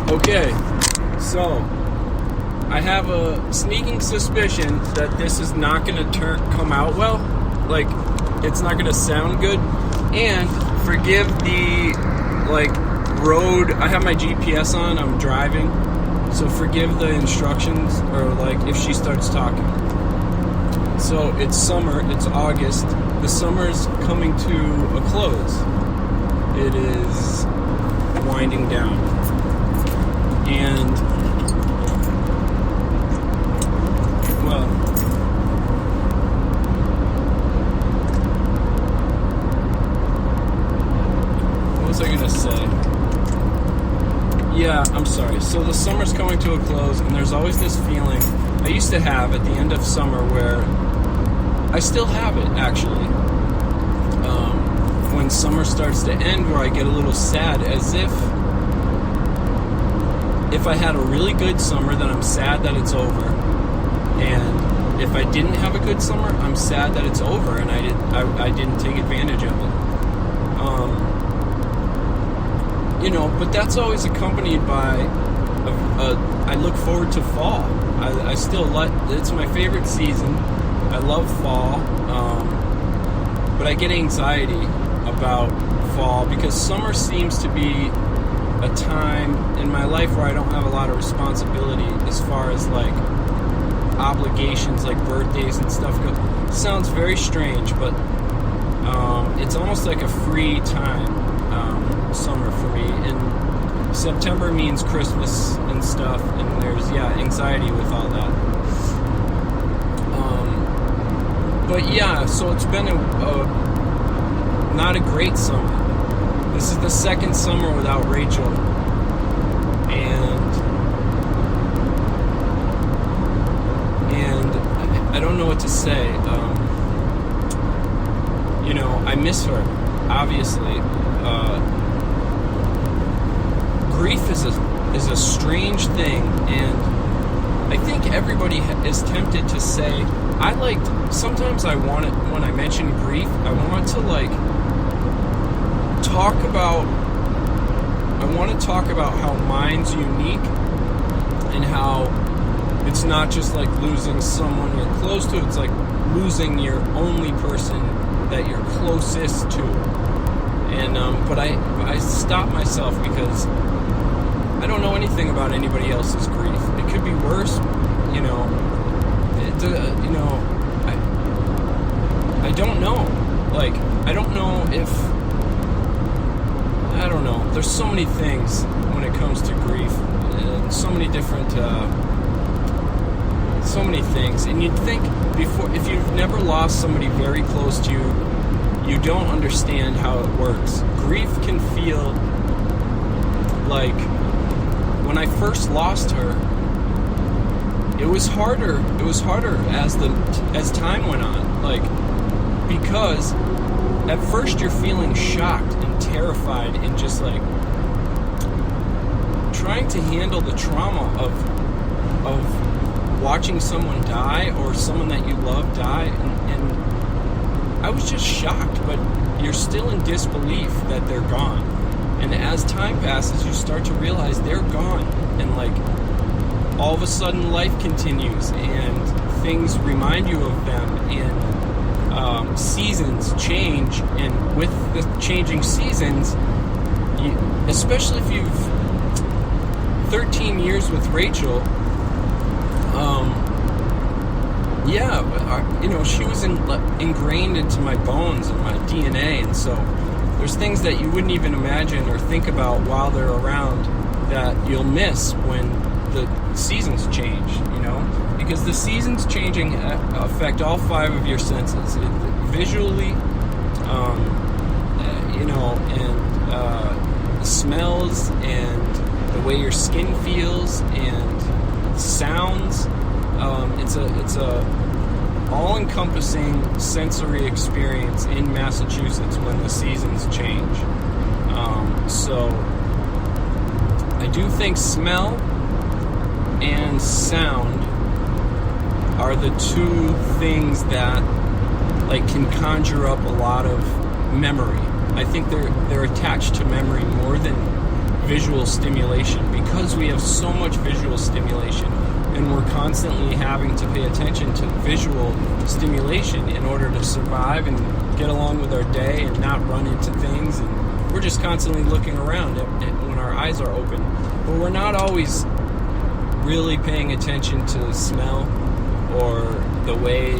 Okay, so I have a sneaking suspicion that this is not going to come out well. Like, it's not going to sound good. And forgive the, road. I have my GPS on. I'm driving. So forgive the instructions or, if she starts talking. So it's summer. It's August. The summer's coming to a close. It is winding down. And, well, what was I going to say? Yeah, I'm sorry. So the summer's coming to a close, and there's always this feeling I used to have at the end of summer where I still have it, actually. When summer starts to end, where I get a little sad, as if I had a really good summer, then I'm sad that it's over. And if I didn't have a good summer, I'm sad that it's over and I didn't take advantage of it. But that's always accompanied by I look forward to fall. I still it's my favorite season. I love fall, but I get anxiety about fall because summer seems to be a time in my life where I don't have a lot of responsibility as far as obligations like birthdays and stuff go. It sounds very strange, but it's almost like a free time, summer for me. And September means Christmas and stuff, and there's anxiety with all that. So it's been not a great summer. This is the second summer without Rachel, and I don't know what to say. I miss her, obviously. Grief is a strange thing, and I think everybody is tempted to say, sometimes I want it, when I mention grief, I want to talk about how mine's unique and how it's not just like losing someone you're close to, it's like losing your only person that you're closest to. And but I stop myself because I don't know anything about anybody else's grief. It could be worse, I don't know. I don't know if I don't know. There's so many things when it comes to grief, and so many different, so many things. And you'd think if you've never lost somebody very close to you, you don't understand how it works. Grief can feel like when I first lost her, it was harder. It was harder as time went on, because at first you're feeling shocked and terrified and just trying to handle the trauma of watching someone die or someone that you love die, and I was just shocked, but you're still in disbelief that they're gone. And as time passes, you start to realize they're gone, and all of a sudden life continues and things remind you of them, and seasons change, and with the changing seasons, especially if you've 13 years with Rachel, she was ingrained into my bones and my DNA, and so there's things that you wouldn't even imagine or think about while they're around that you'll miss when the seasons change, because the seasons changing affect all 5 of your senses, visually, and smells, and the way your skin feels, and sounds. It's a all-encompassing sensory experience in Massachusetts when the seasons change. So I do think smell and sound are the 2 things that can conjure up a lot of memory. I think they're attached to memory more than visual stimulation, because we have so much visual stimulation, and we're constantly having to pay attention to visual stimulation in order to survive and get along with our day and not run into things. And we're just constantly looking around when our eyes are open. But we're not always really paying attention to smell or the way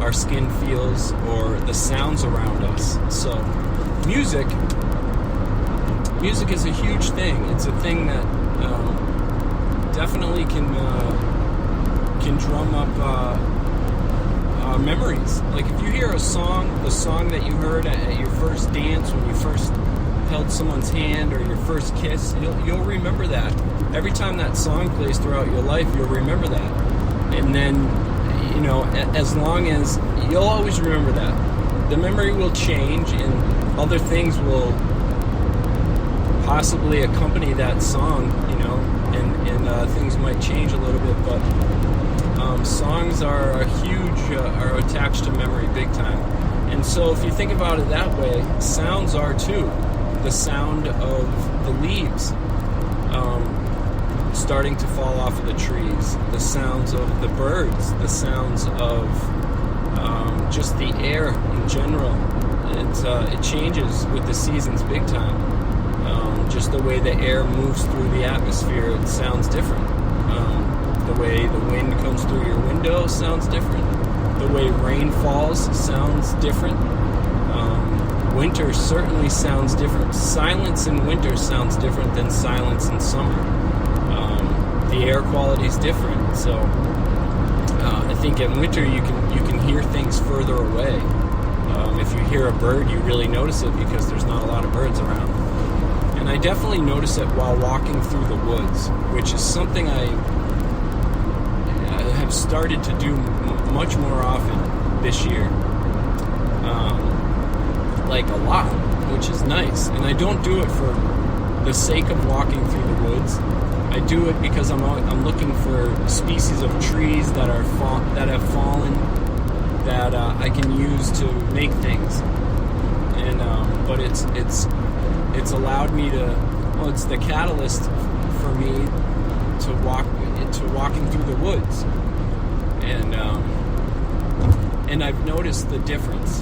our skin feels or the sounds around us. So music is a huge thing. It's a thing that definitely can drum up memories. Like if you hear the song that you heard at your first dance, when you first held someone's hand, or your first kiss, you'll remember that. Every time that song plays throughout your life, you'll remember that. And then, as long as you'll always remember that. The memory will change, and other things will possibly accompany that song, and things might change a little bit, but songs are are attached to memory big time. And so if you think about it that way, sounds are too. The sound of the leaves starting to fall off of the trees, the sounds of the birds, the sounds of just the air in general. It changes with the seasons big time. Just the way the air moves through the atmosphere, it sounds different. The way the wind comes through your window sounds different. The way rain falls sounds different. Winter certainly sounds different. Silence in winter sounds different than silence in summer. The air quality is different. So I think in winter you can hear things further away. If you hear a bird, you really notice it because there's not a lot of birds around. And I definitely notice it while walking through the woods, which is something I have started to do much more often this year. Like a lot, which is nice. And I don't do it for the sake of walking through the woods. I do it because I'm looking for species of trees that have fallen that I can use to make things. And but it's allowed me to. Well, it's the catalyst for me to walking through the woods. And I've noticed the difference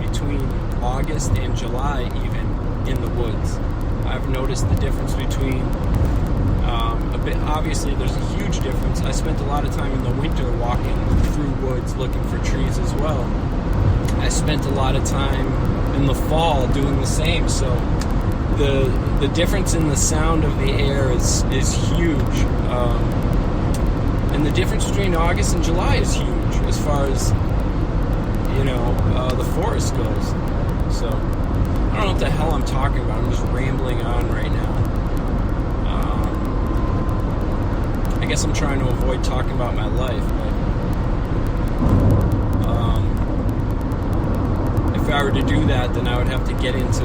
between August and July, even in the woods. I've noticed the difference between obviously there's a huge difference. I spent a lot of time in the winter walking through woods looking for trees as well. I spent a lot of time in the fall doing the same. So the difference in the sound of the air is huge. And the difference between August and July is huge as far as the forest goes. So I don't know what the hell I'm talking about. I'm just rambling on right now. I guess I'm trying to avoid talking about my life, but if I were to do that, then I would have to get into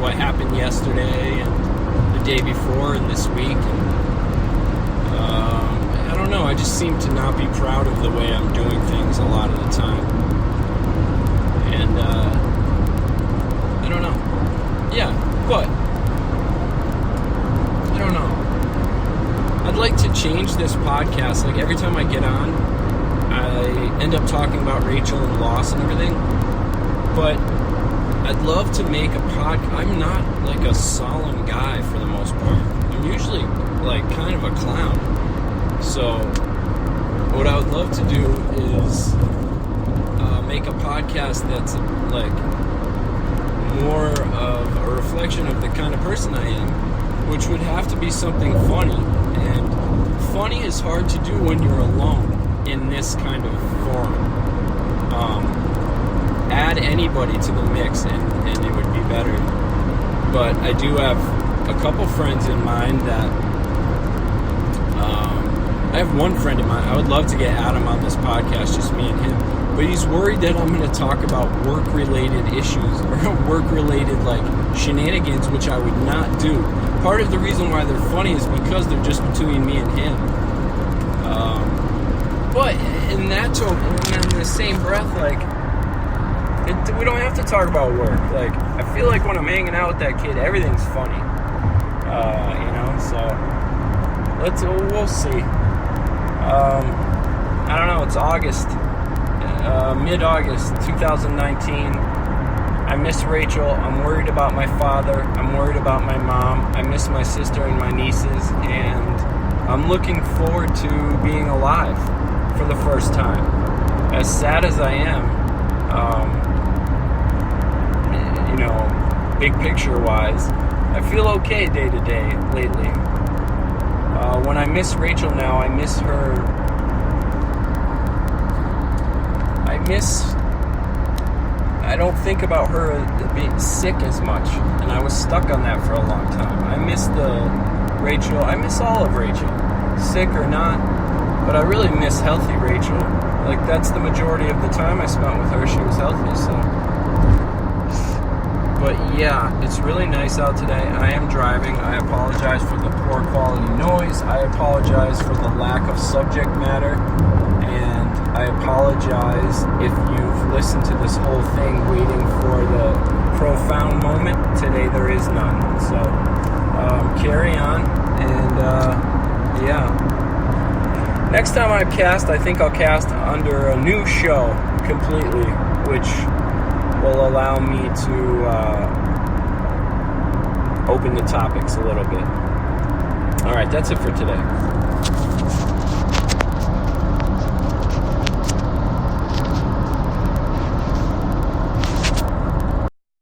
what happened yesterday and the day before and this week. I don't know. I just seem to not be proud of the way I'm doing things a lot of the time. And I don't know. Yeah, but I don't know. I'd like to change this podcast. Like every time I get on, I end up talking about Rachel and loss and everything. But I'd love to make a podcast. I'm not like a solemn guy for the most part. I'm usually like kind of a clown. So what I would love to do is make a podcast that's like more of a reflection of the kind of person I am, which would have to be something funny. And funny is hard to do when you're alone in this kind of forum. Add anybody to the mix and it would be better. But I do have a couple friends in mind that I have one friend in mind. I would love to get Adam on this podcast, just me and him. But he's worried that I'm going to talk about work-related issues or work-related like shenanigans, which I would not do. Part of the reason why they're funny is because they're just between me and him. But in that token, in the same breath, like we don't have to talk about work. Like I feel like when I'm hanging out with that kid, everything's funny. So We'll see. I don't know. It's August, mid-August, 2019. I miss Rachel. I'm worried about my father. I'm worried about my mom. I miss my sister and my nieces, and I'm looking forward to being alive for the first time. As sad as I am, big picture wise, I feel okay day to day lately. When I miss Rachel now, I miss her. I don't think about her being sick as much, and I was stuck on that for a long time. I miss Rachel. I miss all of Rachel, sick or not, but I really miss healthy Rachel. Like, that's the majority of the time I spent with her. She was healthy, so. But yeah, it's really nice out today. I am driving. I apologize for the poor quality noise. I apologize for the lack of subject matter. And I apologize if you've listened to this whole thing waiting for the profound moment. Today there is none. So carry on. And yeah. Next time I cast, I think I'll cast under a new show completely, which will allow me to open the topics a little bit. All right, that's it for today.